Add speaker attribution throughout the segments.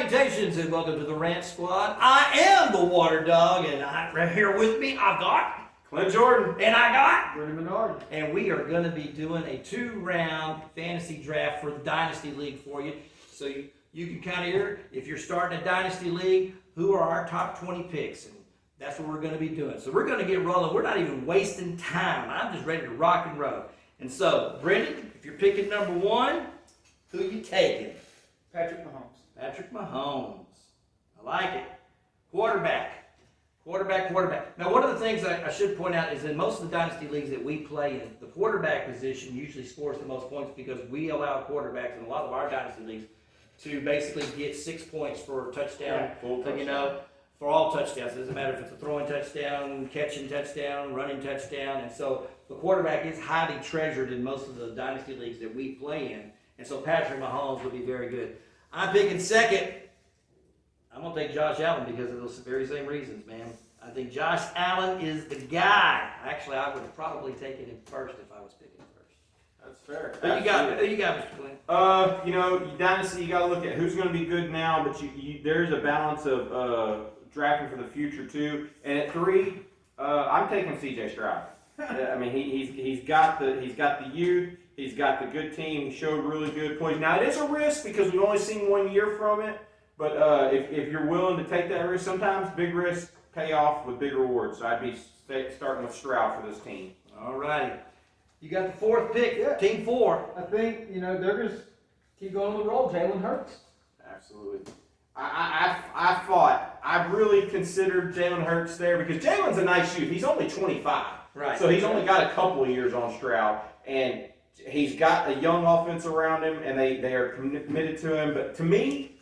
Speaker 1: Salutations and welcome to the Rant Squad. I am the Water Dog, and right here with me I've got
Speaker 2: Clint Jordan.
Speaker 1: and I got
Speaker 3: Bernie Menard.
Speaker 1: and we are going to be doing a 2-round fantasy draft for the Dynasty League for you. So you can kind of hear, if you're starting a Dynasty League, who are our top 20 picks. And that's what we're going to be doing. So we're going to get rolling. We're not even wasting time. I'm just ready to rock and roll. And so, Brendan, if you're picking number 1, who you taking?
Speaker 3: Patrick Mahomes.
Speaker 1: Patrick Mahomes. I like it. Quarterback. Now, one of the things I should point out is in most of the Dynasty leagues that we play in, the quarterback position usually scores the most points because we allow quarterbacks in a lot of our Dynasty leagues to basically get 6 points for a touchdown.
Speaker 2: Full touchdown.
Speaker 1: For all touchdowns. It doesn't matter if it's a throwing touchdown, catching touchdown, running touchdown. And so the quarterback is highly treasured in most of the Dynasty leagues that we play in. And so Patrick Mahomes would be very good. I'm picking second. I'm going to take Josh Allen because of those very same reasons, man. I think Josh Allen is the guy. Actually, I would have probably taken him first if I was picking first.
Speaker 2: That's fair.
Speaker 1: Who you got, Mr. Clint?
Speaker 2: Dynasty, you got to look at who's going to be good now, but there's a balance of drafting for the future too. And at 3, I'm taking C.J. Stroud. I mean, he's got the youth. He's got the good team. He showed really good points. Now, it is a risk because we've only seen 1 year from it. But if you're willing to take that risk, sometimes big risks pay off with big rewards. So I'd be starting with Stroud for this team.
Speaker 1: All righty. You got the 4th pick,
Speaker 3: Yeah.
Speaker 1: Team 4.
Speaker 3: I think, they're going to keep going on the roll. Jalen Hurts.
Speaker 2: Absolutely. I really considered Jalen Hurts there because Jalen's a nice youth. He's only 25.
Speaker 1: Right.
Speaker 2: So he's only got a couple of years on Stroud. And he's got a young offense around him, and they are committed to him. But to me,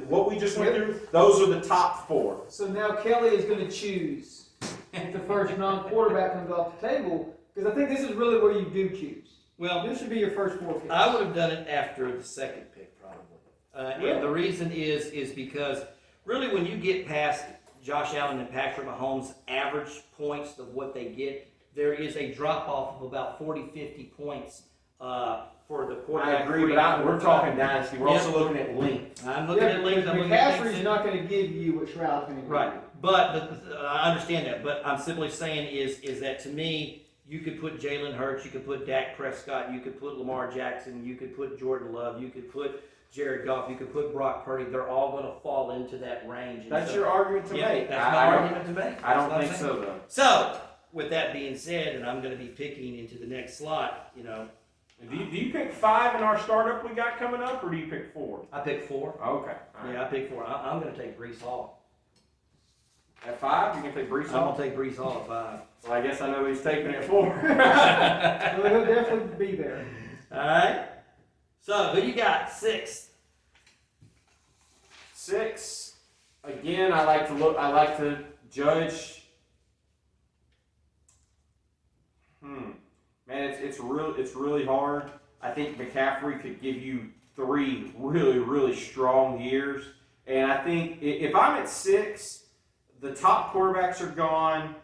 Speaker 2: what we just went through, those are the top 4.
Speaker 3: So now Kelly is going to choose if the first non-quarterback comes off the table, because I think this is really where you do choose.
Speaker 1: Well,
Speaker 3: This should be your first 4 picks.
Speaker 1: I would have done it after the 2nd pick, probably.
Speaker 2: Really?
Speaker 1: And the reason is because really when you get past Josh Allen and Patrick Mahomes' average points of what they get, there is a drop-off of about 40, 50 points for the quarterback.
Speaker 2: I agree, but we're talking Dynasty. We're also looking at length.
Speaker 1: I'm looking at length. I'm looking at
Speaker 3: McCaffrey's not going to give you what Stroud's going to give you.
Speaker 1: Right, but I understand that. But I'm simply saying is that to me, you could put Jalen Hurts, you could put Dak Prescott, you could put Lamar Jackson, you could put Jordan Love, you could put Jared Goff, you could put Brock Purdy. They're all going to fall into that range. And
Speaker 2: That's your argument to make.
Speaker 1: That's my argument to make.
Speaker 2: I don't
Speaker 1: That's
Speaker 2: think so, though.
Speaker 1: So, with that being said, and I'm going to be picking into the next slot,
Speaker 2: Do you pick 5 in our startup we got coming up, or do you pick 4?
Speaker 1: I pick 4.
Speaker 2: Okay. All right.
Speaker 1: Yeah, I pick 4. I'm going to take Brees Hall.
Speaker 2: At 5, you can take Brees
Speaker 1: I'm
Speaker 2: Hall?
Speaker 1: going to take Brees Hall at 5.
Speaker 2: Well, I guess I know he's taking it at 4.
Speaker 3: Well, he'll definitely be there.
Speaker 1: All right. So, who you got? 6.
Speaker 2: 6. Again, I like to judge. Man, it's really hard. I think McCaffrey could give you 3 really, really strong years. And I think if I'm at 6, the top quarterbacks are gone.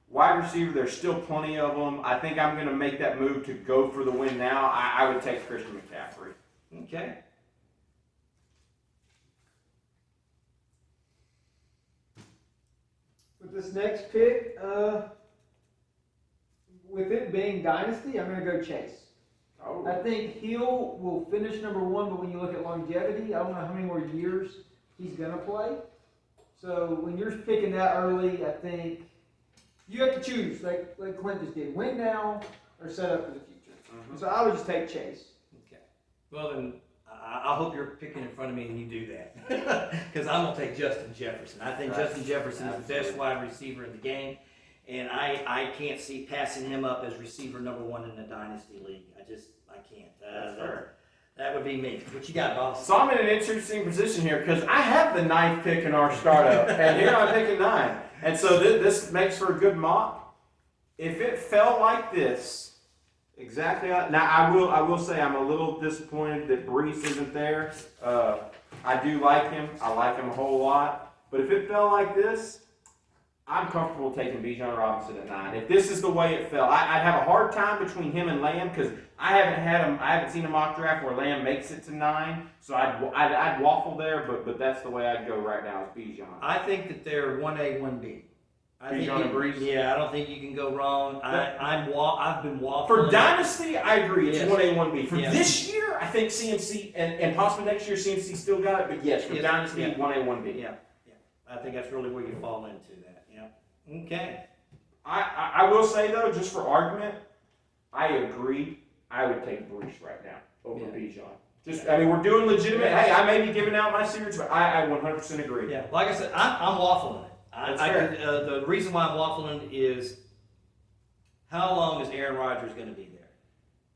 Speaker 2: Wide receiver, there's still plenty of them. I think I'm going to make that move to go for the win now. I would take Christian McCaffrey.
Speaker 1: Okay.
Speaker 3: With this next pick, with it being Dynasty, I'm going to go Chase.
Speaker 2: Oh.
Speaker 3: I think Hill will finish number 1, but when you look at longevity, I don't know how many more years he's going to play. So when you're picking that early, I think you have to choose, like Clint just did, win now or set up for the future.
Speaker 2: Mm-hmm.
Speaker 3: So I would just take Chase.
Speaker 1: Okay. Well, then, I hope you're picking in front of me and you do that. Because I'm going to take Justin Jefferson. I think Justin Jefferson is the best wide receiver in the game. And I can't see passing him up as receiver number 1 in the Dynasty League. I can't. That would be me. What you got, boss?
Speaker 2: So I'm in an interesting position here because I have the 9th pick in our startup, and here I'm picking 9. And so this makes for a good mock. If it fell like this, exactly. Now I will say I'm a little disappointed that Brees isn't there. I do like him. I like him a whole lot. But if it fell like this, I'm comfortable taking Bijan Robinson at 9. If this is the way it fell, I'd have a hard time between him and Lamb because I haven't seen a mock draft where Lamb makes it to 9. So I'd waffle there, but that's the way I'd go right now is Bijan.
Speaker 1: I think that they're 1A, 1B.
Speaker 2: Bijan and Brees?
Speaker 1: Yeah, I don't think you can go wrong. I've been waffling.
Speaker 2: For Dynasty, I agree. It's
Speaker 1: Yes.
Speaker 2: 1A, 1B. For
Speaker 1: Yes.
Speaker 2: this year, I think CMC, and possibly next year, CMC still got it. But yes, for
Speaker 1: Yes.
Speaker 2: Dynasty,
Speaker 1: Yeah.
Speaker 2: 1A, 1B.
Speaker 1: Yeah, yeah. I think that's really where you fall into that. Yeah. Okay.
Speaker 2: I will say, though, just for argument, I agree. I would take Brees right now over Bijan. I mean, we're doing legitimate. Hey, I may be giving out my secrets, but I 100% agree.
Speaker 1: Yeah, like I said, I'm waffling it.
Speaker 2: That's fair.
Speaker 1: The reason why I'm waffling is how long is Aaron Rodgers going to be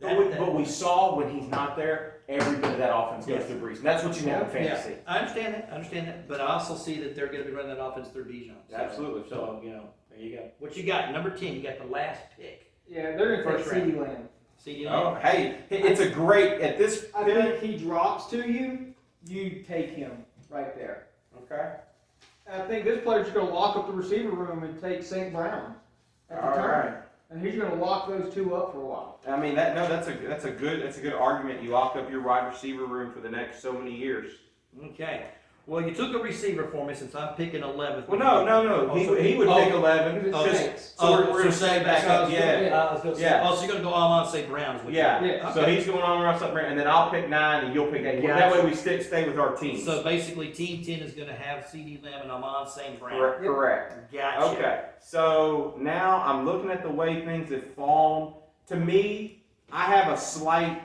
Speaker 1: there?
Speaker 2: But we saw when he's not there, every bit of that offense goes through Brees. And that's what you want in fantasy.
Speaker 1: I understand that. But I also see that they're going to be running that offense through Bijan.
Speaker 2: Absolutely.
Speaker 1: So, there you go. What you got? Number 10, you got the last pick.
Speaker 3: Yeah, they're going to take CeeDee Lamb.
Speaker 1: CeeDee
Speaker 2: Oh,
Speaker 1: Lamb.
Speaker 2: hey, it's a great, at this
Speaker 3: I think he drops to you, you take him right there.
Speaker 2: Okay.
Speaker 3: I think this player's going to lock up the receiver room and take St. Brown at the
Speaker 2: All
Speaker 3: turn.
Speaker 2: right.
Speaker 3: And he's going to lock those two up for a while.
Speaker 2: I mean, that's a good argument. You lock up your wide receiver room for the next so many years.
Speaker 1: Okay. Well, you took a receiver for me since I'm picking 11th.
Speaker 2: Well, no. He would pick 11.
Speaker 3: Oh,
Speaker 2: So we're going to say back up. Yeah. Yeah.
Speaker 1: Oh, so you're going to go all on St. Brown's with
Speaker 2: Yeah.
Speaker 1: you.
Speaker 3: Yeah.
Speaker 2: So he's going on around something, and then I'll pick 9, and you'll pick 8.
Speaker 1: Gotcha.
Speaker 2: That way we stay with our teams.
Speaker 1: So basically, Team 10 is going to have CeeDee Lamb and Amon St. Brown.
Speaker 2: Correct.
Speaker 1: Gotcha.
Speaker 2: Okay. So now I'm looking at the way things have fallen. To me, I have a slight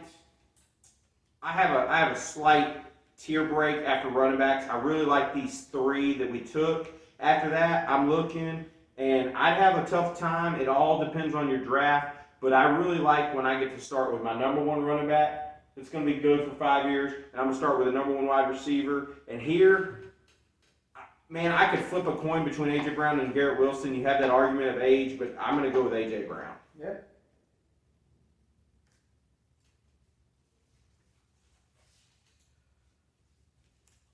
Speaker 2: tier break after running backs. I really like these 3 that we took. After that, I'm looking, and I'd have a tough time. It all depends on your draft, but I really like when I get to start with my number 1 running back. It's going to be good for 5 years, and I'm going to start with a number 1 wide receiver. And here, man, I could flip a coin between A.J. Brown and Garrett Wilson. You have that argument of age, but I'm going to go with A.J. Brown.
Speaker 3: Yeah.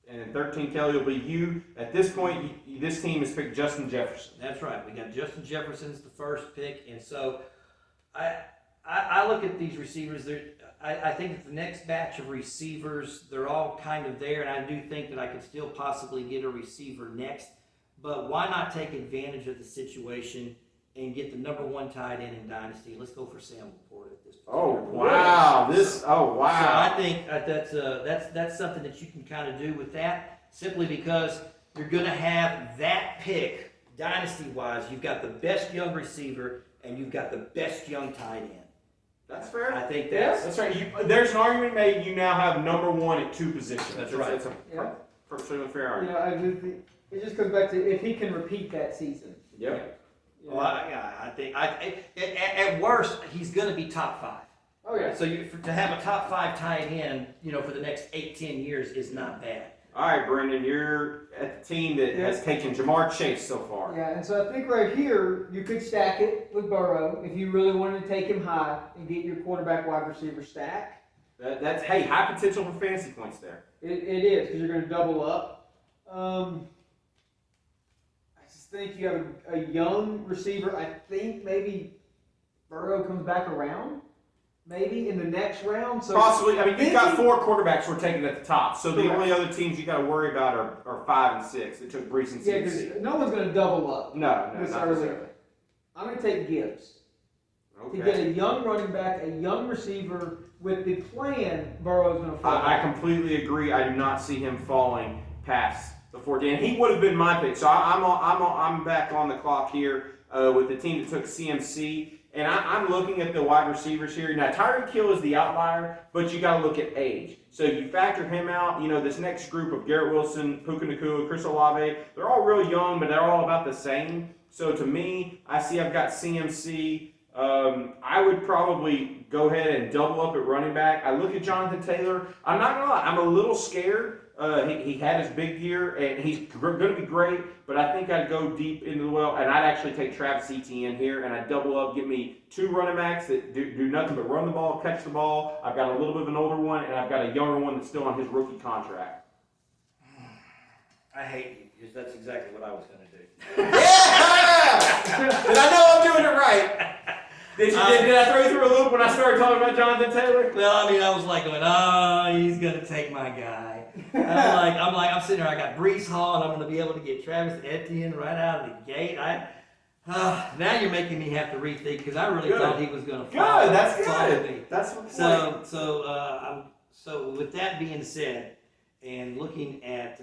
Speaker 2: And in 13, Kelly, will be you. At this point, this team has picked Justin Jefferson.
Speaker 1: That's right. We got Justin Jefferson's the first pick, and so I look at these receivers. I think that the next batch of receivers, they're all kind of there, and I do think that I could still possibly get a receiver next. But why not take advantage of the situation and get the number 1 tight end in Dynasty? Let's go for Sam Laporta at this point.
Speaker 2: Oh, wow.
Speaker 1: So
Speaker 2: Wow.
Speaker 1: I think that's something that you can kind of do with that, simply because you're going to have that pick, dynasty-wise. You've got the best young receiver, and you've got the best young tight end.
Speaker 2: That's fair.
Speaker 1: I think
Speaker 2: That's right. There's an argument made. You now have number 1 at 2 positions.
Speaker 1: That's right.
Speaker 2: It's a fair argument.
Speaker 3: I do think it just goes back to if he can repeat that season.
Speaker 2: Yep.
Speaker 1: Well, I think at worst he's going to be top 5.
Speaker 3: Oh yeah.
Speaker 1: So to have a top 5 tight end, for the next 8-10 years is not bad.
Speaker 2: All right, Brendan, you're at the team that has taken Jamar Chase so far.
Speaker 3: Yeah, and so I think right here you could stack it with Burrow if you really wanted to take him high and get your quarterback wide receiver stack.
Speaker 2: That's high potential for fantasy points there.
Speaker 3: It is because you're going to double up. I just think you have a young receiver. I think maybe Burrow comes back around. Maybe in the next round. So
Speaker 2: possibly. I mean, you've got 4 quarterbacks we're taking at the top. So the
Speaker 3: Correct.
Speaker 2: only other teams you got to worry about are 5 and 6. It took Brees and
Speaker 3: yeah,
Speaker 2: CMC.
Speaker 3: because no one's going to double up.
Speaker 2: No,
Speaker 3: this
Speaker 2: not
Speaker 3: early.
Speaker 2: necessarily.
Speaker 3: I'm going to take Gibbs.
Speaker 2: Okay.
Speaker 3: To get a young running back, a young receiver, with the plan Burrow's going to fall.
Speaker 2: I completely agree. I do not see him falling past the 14. And he would have been my pick. So I'm back on the clock here with the team that took CMC. And I'm looking at the wide receivers here. Now, Tyreek Hill is the outlier, but you got to look at age. So you factor him out. This next group of Garrett Wilson, Puka Nacua, Chris Olave, they're all real young, but they're all about the same. So to me, I've got CMC. I would probably go ahead and double up at running back. I look at Jonathan Taylor. I'm not going to lie. I'm a little scared. He had his big year, and he's going to be great, but I think I'd go deep into the well, and I'd actually take Travis Etienne here, and I'd double up, give me 2 running backs that do nothing but run the ball, catch the ball. I've got a little bit of an older one, and I've got a younger one that's still on his rookie contract.
Speaker 1: I hate you, because that's exactly what I was gonna do.
Speaker 2: Yeah! Did I know I'm doing it right? Did I throw you through a loop when I started talking about Jonathan Taylor?
Speaker 1: Well, I mean, I was like going, oh, he's gonna take my guy. I'm sitting there, I got Brees Hall, and I'm gonna be able to get Travis Etienne right out of the gate. Now you're making me have to rethink, because I really thought he was gonna follow me.
Speaker 2: That's what
Speaker 1: So with that being said, and looking at,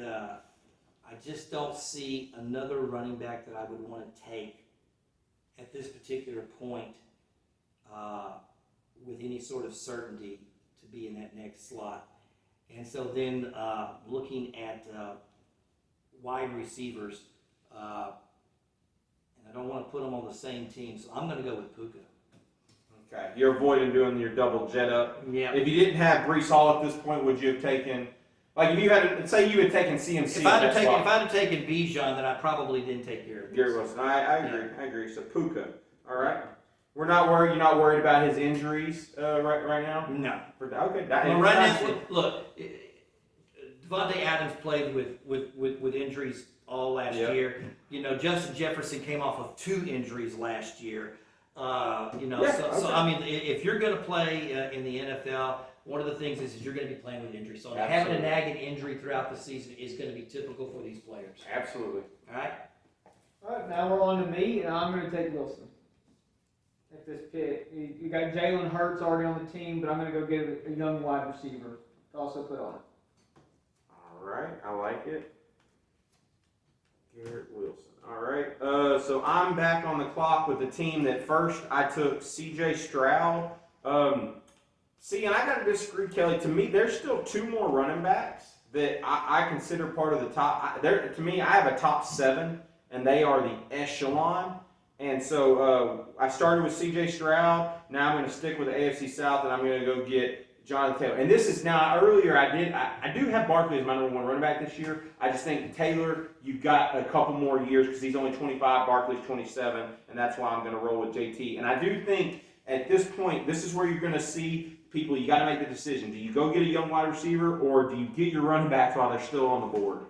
Speaker 1: I just don't see another running back that I would want to take at this particular point with any sort of certainty to be in that next slot. And so then looking at wide receivers, and I don't want to put them on the same team, so I'm going to go with Puka.
Speaker 2: Okay, you're avoiding doing your double jet up.
Speaker 1: Yeah.
Speaker 2: If you didn't have Brees Hall at this point, would you have taken, like if you had, say you had taken CMC
Speaker 1: If I'd have taken Bijan, then I probably didn't take care of
Speaker 2: Gary Wilson. I agree. So Puka, all right. We're not worried. You're not worried about his injuries right now.
Speaker 1: No.
Speaker 2: Okay.
Speaker 1: Well, right now, look, Devontae Adams played with injuries all last year. You know, Justin Jefferson came off of 2 injuries last year. So I mean, if you're going to play in the NFL, one of the things is you're going to be playing with injuries. So having a nagging injury throughout the season is going to be typical for these players.
Speaker 2: Absolutely.
Speaker 1: All right.
Speaker 3: All right, now we're on to me, and I'm going to take Wilson at this pick. You got Jalen Hurts already on the team, but I'm going to go get a young wide receiver to also put on it.
Speaker 2: All right, I like it. Garrett Wilson. All right, so I'm back on the clock with the team that first I took C.J. Stroud. And I got to disagree, Kelly. To me, there's still 2 more running backs that I consider part of the top. To me, I have a top 7, and they are the echelon. And so I started with C.J. Stroud. Now I'm going to stick with the AFC South, and I'm going to go get Jonathan Taylor. And this is now, earlier I do have Barkley as my number 1 running back this year. I just think Taylor, you've got a couple more years because he's only 25, Barkley's 27, and that's why I'm going to roll with JT. And I do think at this point, this is where you're going to see people, you got to make the decision. Do you go get a young wide receiver, or do you get your running backs while they're still on the board?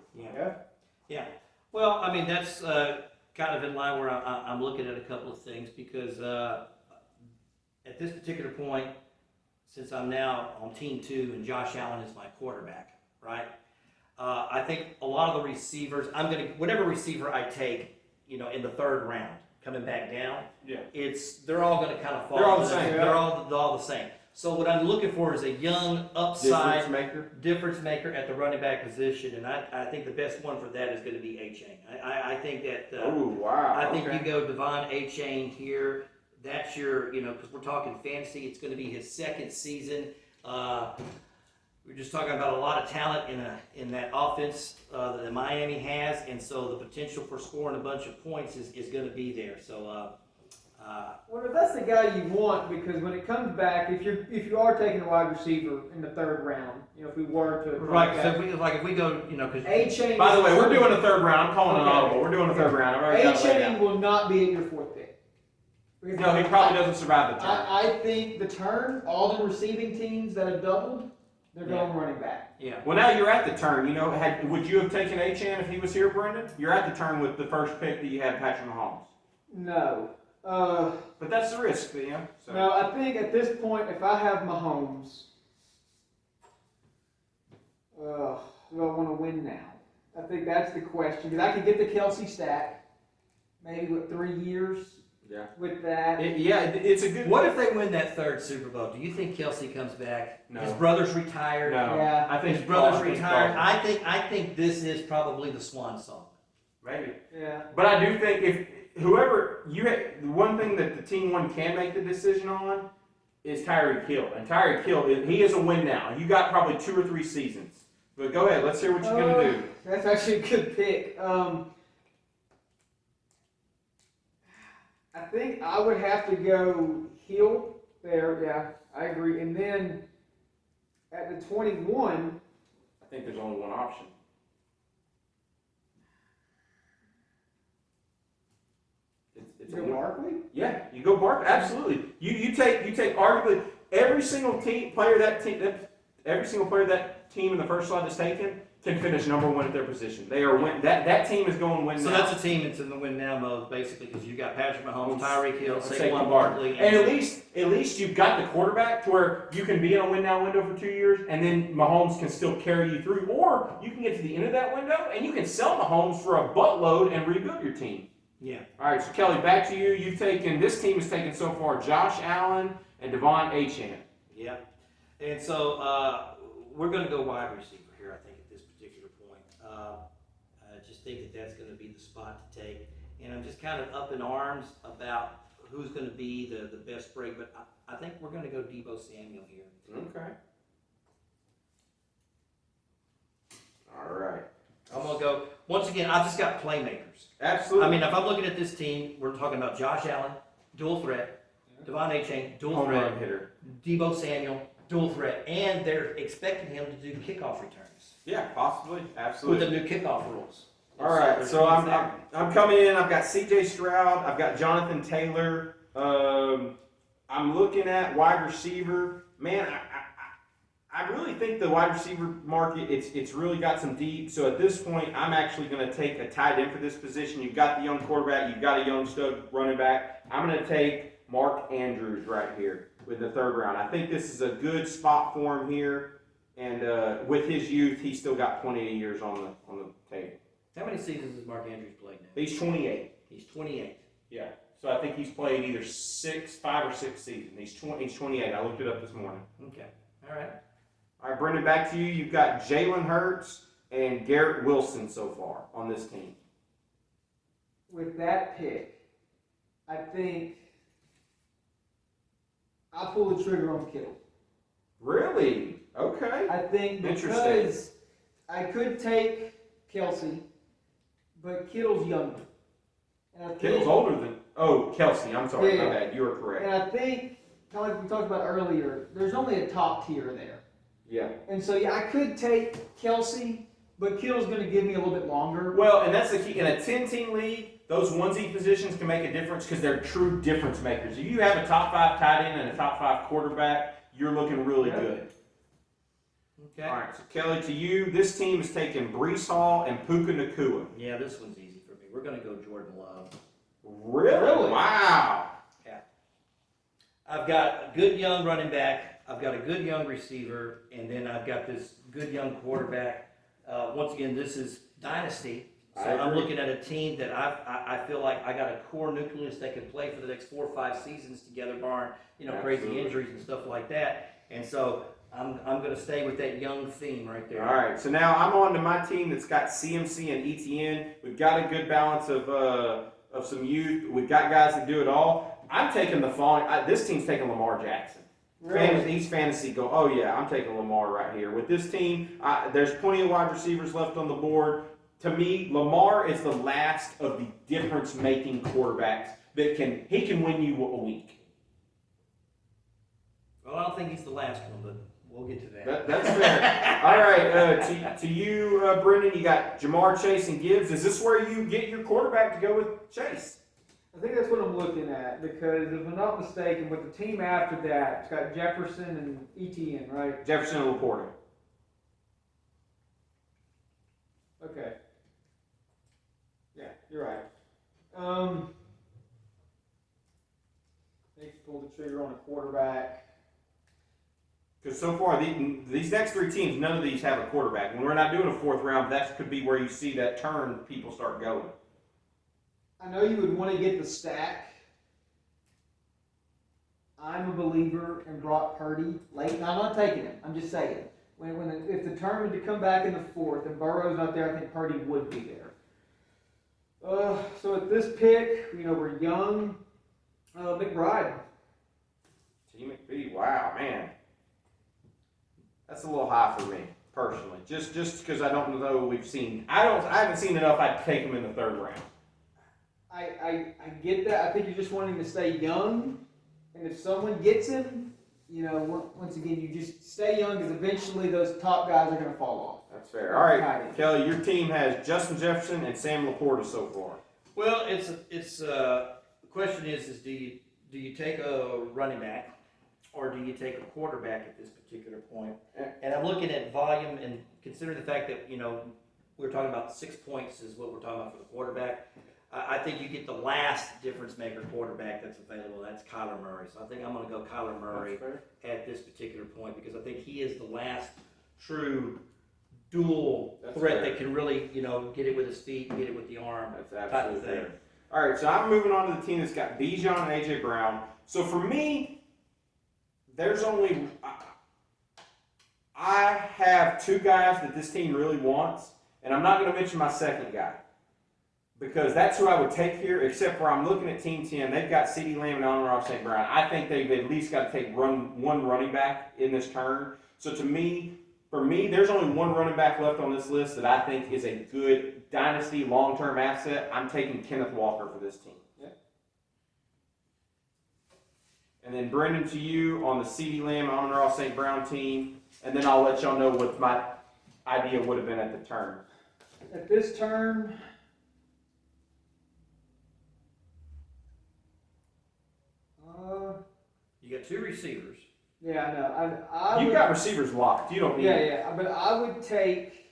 Speaker 1: Yeah. Well, I mean, that's kind of in line where I'm looking at a couple of things, because at this particular point, since I'm now on team 2 and Josh Allen is my quarterback, right? I think a lot of the receivers, whatever receiver I take, in the 3rd round, coming back down, they're all going to kind of fall.
Speaker 2: They're all the same.
Speaker 1: They're all the same. So what I'm looking for is a young upside
Speaker 2: difference maker
Speaker 1: at the running back position, and I think the best one for that is going to be A-Chain. I think that. I think you go Devon A-Chain here. That's your, because we're talking fantasy. It's going to be his 2nd season. We're just talking about a lot of talent in that offense that Miami has, and so the potential for scoring a bunch of points is going to be there. So.
Speaker 3: Well, if that's the guy you want, because when it comes back, if you are taking a wide receiver in the 3rd round, if we were to
Speaker 1: so if we go, because
Speaker 3: A-Chain.
Speaker 2: By the way, we're doing a 3rd round. I'm calling an audible. We're doing a 3rd round.
Speaker 3: A-Chain will not be at your 4th pick.
Speaker 2: No, he probably doesn't survive the turn.
Speaker 3: I think the turn, all the receiving teams that have doubled, they're going running back.
Speaker 1: Yeah.
Speaker 2: Well, now you're at the turn. Would you have taken A-Chan if he was here, Brendan? You're at the turn with the first pick that you had, Patrick Mahomes.
Speaker 3: No.
Speaker 2: But that's the risk, So.
Speaker 3: No, I think at this point, if I have Mahomes, do I want to win now? I think that's the question. Because I could get the Kelsey stack, maybe with 3 years.
Speaker 2: Yeah.
Speaker 3: With that.
Speaker 2: It's a good.
Speaker 1: What if they win that 3rd Super Bowl? Do you think Kelsey comes back?
Speaker 2: No.
Speaker 1: His brother's retired.
Speaker 2: No.
Speaker 3: Yeah.
Speaker 2: I think
Speaker 1: His brother's retired. I think this is probably the swan song.
Speaker 2: Maybe.
Speaker 3: Yeah.
Speaker 2: But I do think if whoever the one thing that the team 1 can make the decision on is Tyreek Hill. And Tyreek Hill, he is a win now. You got probably 2 or 3 seasons. But go ahead, let's hear what you're gonna do.
Speaker 3: That's actually a good pick. I think I would have to go Hill there. Yeah, I agree. And then at the 21,
Speaker 2: I think there's only one option. It's
Speaker 3: go Barkley.
Speaker 2: Yeah, you go Barkley. Absolutely. You take arguably every single player that team in the first slot that's taken can finish number one at their position. They are win. That team is going win
Speaker 1: So
Speaker 2: now.
Speaker 1: that's a team that's in the win now mode, basically, because you got Patrick Mahomes, Tyreek Hill,
Speaker 2: Saquon
Speaker 1: Saquon Barkley,
Speaker 2: And at least you've got the quarterback to where you can be in a win now window for 2 years, and then Mahomes can still carry you through, or you can get to the end of that window and you can sell Mahomes for a buttload and rebuild your team.
Speaker 1: Yeah.
Speaker 2: All right, so Kelly, back to you. This team has taken so far Josh Allen and Devon Achane.
Speaker 1: Yeah. And so we're going to go wide receiver here, I think, at this particular point. I just think that that's going to be the spot to take. And I'm just kind of up in arms about who's going to be the best break, but I think we're going to go Deebo Samuel here.
Speaker 2: Okay. All right.
Speaker 1: I'm going to go, once again, I've just got playmakers.
Speaker 2: Absolutely.
Speaker 1: I mean, if I'm looking at this team, we're talking about Josh Allen, dual threat, Devon Achane, dual
Speaker 2: home
Speaker 1: threat,
Speaker 2: run hitter.
Speaker 1: Deebo Samuel, dual threat, and they're expecting him to do kickoff returns
Speaker 2: Yeah, possibly.
Speaker 1: with
Speaker 2: Absolutely.
Speaker 1: the new kickoff rules.
Speaker 2: All right,
Speaker 1: there's
Speaker 2: so
Speaker 1: things there.
Speaker 2: I'm coming in. I've got C.J. Stroud. I've got Jonathan Taylor. I'm looking at wide receiver. Man, I really think the wide receiver market it's really got some deep. So at this point, I'm actually going to take a tight end for this position. You've got the young quarterback. You've got a young stud running back. I'm going to take Mark Andrews right here with the third round. I think this is a good spot for him here, and with his youth, he's still got plenty of years on the table.
Speaker 1: How many seasons has Mark Andrews played now?
Speaker 2: He's 28.
Speaker 1: He's 28.
Speaker 2: Yeah. So I think he's played either 5 or 6 seasons. He's 28. I looked it up this morning.
Speaker 1: Okay. All right.
Speaker 2: All right, Brendan, back to you. You've got Jalen Hurts and Garrett Wilson so far on this team.
Speaker 3: With that pick, I think I'll pull the trigger on Kittle.
Speaker 2: Really? Okay.
Speaker 3: I think because I could take Kelsey, but Kittle's younger. And I think,
Speaker 2: Kittle's older than. Oh, Kelsey. I'm sorry.
Speaker 3: Yeah.
Speaker 2: My bad. You are correct.
Speaker 3: And I think, kind of like we talked about earlier, there's only a top tier there.
Speaker 2: Yeah.
Speaker 3: And so, yeah, I could take Kelsey, but Kittle's going to give me a little bit longer.
Speaker 2: Well, and that's the key. In a 10-team league, those onesie positions can make a difference because they're true difference makers. If you have a top 5 tight end and a top 5 quarterback, you're looking really good.
Speaker 1: Okay.
Speaker 2: All right, so Kelly, to you, this team is taking Breece Hall and Puka Nacua.
Speaker 1: Yeah, this one's easy for me. We're going to go Jordan Love.
Speaker 2: Really? Wow.
Speaker 1: Yeah. I've got a good young running back. I've got a good young receiver, and then I've got this good young quarterback. Once again, this is Dynasty. So I'm looking at a team that I feel like I got a core nucleus that can play for the next 4 or 5 seasons together, barring crazy injuries and stuff like that. And so I'm going to stay with that young theme right there.
Speaker 2: All right, so now I'm on to my team that's got CMC and ETN. We've got a good balance of some youth. We've got guys that do it all. I'm taking the following. This team's taking Lamar Jackson.
Speaker 3: Really?
Speaker 2: East Fantasy go, oh yeah, I'm taking Lamar right here. With this team, there's plenty of wide receivers left on the board. To me, Lamar is the last of the difference-making quarterbacks that he can win you a week.
Speaker 1: Well, I don't think he's the last one, but we'll get to that.
Speaker 2: That's fair. All right, to you, Brendan, you got Jamar Chase and Gibbs. Is this where you get your quarterback to go with Chase?
Speaker 3: I think that's what I'm looking at because if I'm not mistaken, with the team after that, it's got Jefferson and ETN, right?
Speaker 2: Jefferson and Laporta.
Speaker 3: Okay. Yeah, you're right. They pulled the trigger on a quarterback.
Speaker 2: Because so far, these next 3 teams, none of these have a quarterback. When we're not doing a 4th round, that could be where you see that turn, people start going.
Speaker 3: I know you would want to get the stack. I'm a believer in Brock Purdy late. Now, I'm not taking him. I'm just saying. If the turn were to come back in the 4th and Burrow's not there, I think Purdy would be there. So at this pick, we're young. McBride.
Speaker 2: T. McBee, wow, man. That's a little high for me, personally. Just because I don't know we've seen. I haven't seen enough. I'd take him in the 3rd round.
Speaker 3: I get that. I think you're just wanting to stay young, and if someone gets him, once again, you just stay young because eventually those top guys are going to fall off.
Speaker 2: That's fair. All right, Kelly, your team has Justin Jefferson and Sam Laporta so far.
Speaker 1: Well, the question is do you take a running back, or do you take a quarterback at this particular point? And I'm looking at volume and considering the fact that, we're talking about 6 points is what we're talking about for the quarterback. I think you get the last difference maker quarterback that's available. That's Kyler Murray. So I think I'm going to go Kyler Murray at this particular point because I think he is the last true dual threat that can really, get it with his feet, get it with the arm.
Speaker 2: That's absolutely fair. All right, so I'm moving on to the team that's got Bijan and A.J. Brown. So for me, there's only I have two guys that this team really wants, and I'm not going to mention my second guy because that's who I would take here, except for I'm looking at Team 10. They've got CeeDee Lamb and Amon-Ra St. Brown. I think they've at least got to take one running back in this turn. So for me, there's only one running back left on this list that I think is a good dynasty long-term asset. I'm taking Kenneth Walker for this team.
Speaker 3: Yeah.
Speaker 2: And then Brendan, to you on the CeeDee Lamb and Amon-Ra St. Brown team, and then I'll let y'all know what my idea would have been at the turn.
Speaker 3: At this turn,
Speaker 1: You got two receivers.
Speaker 3: yeah, I know. I
Speaker 2: You
Speaker 3: would,
Speaker 2: got receivers locked. You don't need.
Speaker 3: yeah, but I would take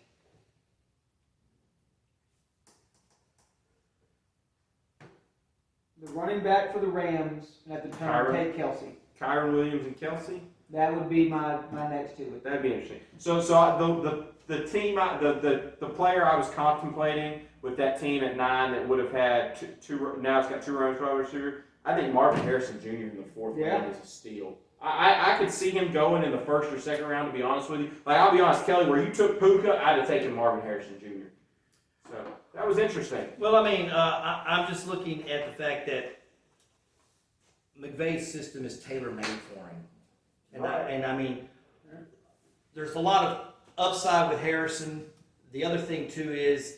Speaker 3: the running back for the Rams, and at the turn,
Speaker 2: Kyron.
Speaker 3: take Kelsey.
Speaker 2: Kyron Williams and Kelsey.
Speaker 3: That would be my next two.
Speaker 2: That'd be interesting. So the team, the player I was contemplating with that team at 9 that would have had two now it's got two runners wide receiver. I think Marvin Harrison Jr. in the fourth round is a steal. I could see him going in the first or second round, to be honest with you. Like, I'll be honest, Kelly, where you took Puka, I'd have taken Marvin Harrison Jr. So that was interesting.
Speaker 1: Well, I mean, I'm just looking at the fact that McVay's system is tailor-made for him. And I mean, there's a lot of upside with Harrison. The other thing, too, is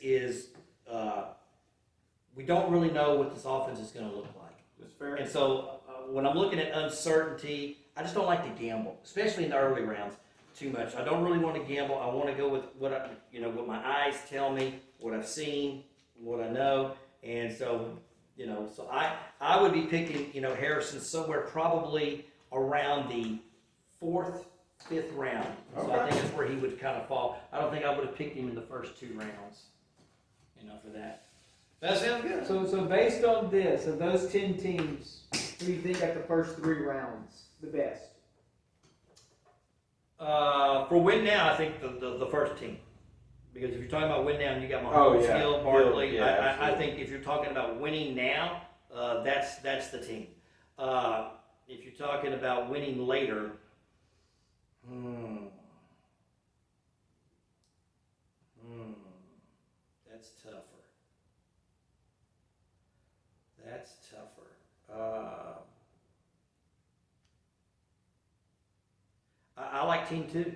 Speaker 1: we don't really know what this offense is going to look like.
Speaker 2: That's fair.
Speaker 1: And so when I'm looking at uncertainty, I just don't like to gamble, especially in the early rounds, too much. I don't really want to gamble. I want to go with what what my eyes tell me, what I've seen, what I know. And so, so I would be picking, Harrison somewhere probably around the 4th, 5th round. So I think that's where he would kind of fall. I don't think I would have picked him in the first 2 rounds, for that. That sounds good.
Speaker 3: So based on this, of those 10 teams, who do you think got the first 3 rounds the best?
Speaker 1: For win now, I think the first team. Because if you're talking about win now, and you got Mahomes, Hill, Barkley,
Speaker 2: Yeah,
Speaker 1: I think if you're talking about winning now, that's the team. If you're talking about winning later, that's tougher. That's tougher. I like Team 2.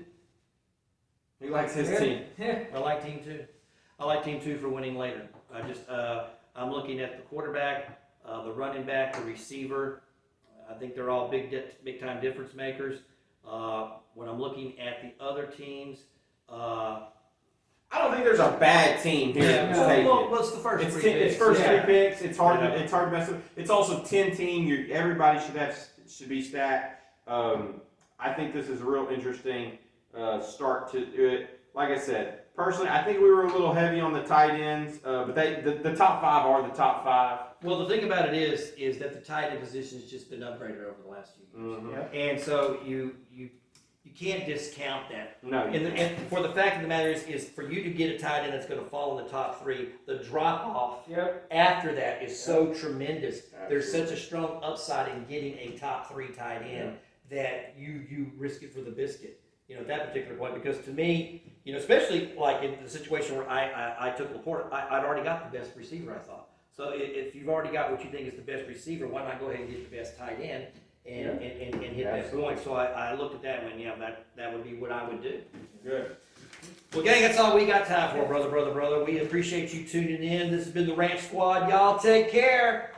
Speaker 2: He likes his team.
Speaker 3: Yeah.
Speaker 1: I like Team 2. I like Team 2 for winning later. I'm looking at the quarterback, the running back, the receiver. I think they're all big time difference makers. When I'm looking at the other teams,
Speaker 2: I don't think there's a bad team here.
Speaker 1: well, it's the first
Speaker 2: It's
Speaker 1: 3
Speaker 2: 10,
Speaker 1: picks.
Speaker 2: it's first 3 picks. It's hard.
Speaker 1: Yeah.
Speaker 2: It's hard to mess up. It's also 10 team. Everybody should be stacked. I think this is a real interesting start to it. Like I said, personally, I think we were a little heavy on the tight ends, but the top 5 are the top 5.
Speaker 1: Well, the thing about it is that the tight end position has just been upgraded over the last few years,
Speaker 2: Mm-hmm.
Speaker 1: and so you can't discount that.
Speaker 2: No.
Speaker 1: And for the fact of the matter is for you to get a tight end that's going to fall in the top 3, the drop off after that is so tremendous.
Speaker 2: Absolutely.
Speaker 1: There's such a strong upside in getting a top 3 tight end that you risk it for the biscuit. At that particular point, because to me, especially like in the situation where I took Laporte, I'd already got the best receiver, I thought. So if you've already got what you think is the best receiver, why not go ahead and get the best tight end and hit that point? So I looked at that and went, that would be what I would do.
Speaker 2: Good.
Speaker 1: Well, gang, that's all we got time for, brother. We appreciate you tuning in. This has been the Rant Squad. Y'all take care.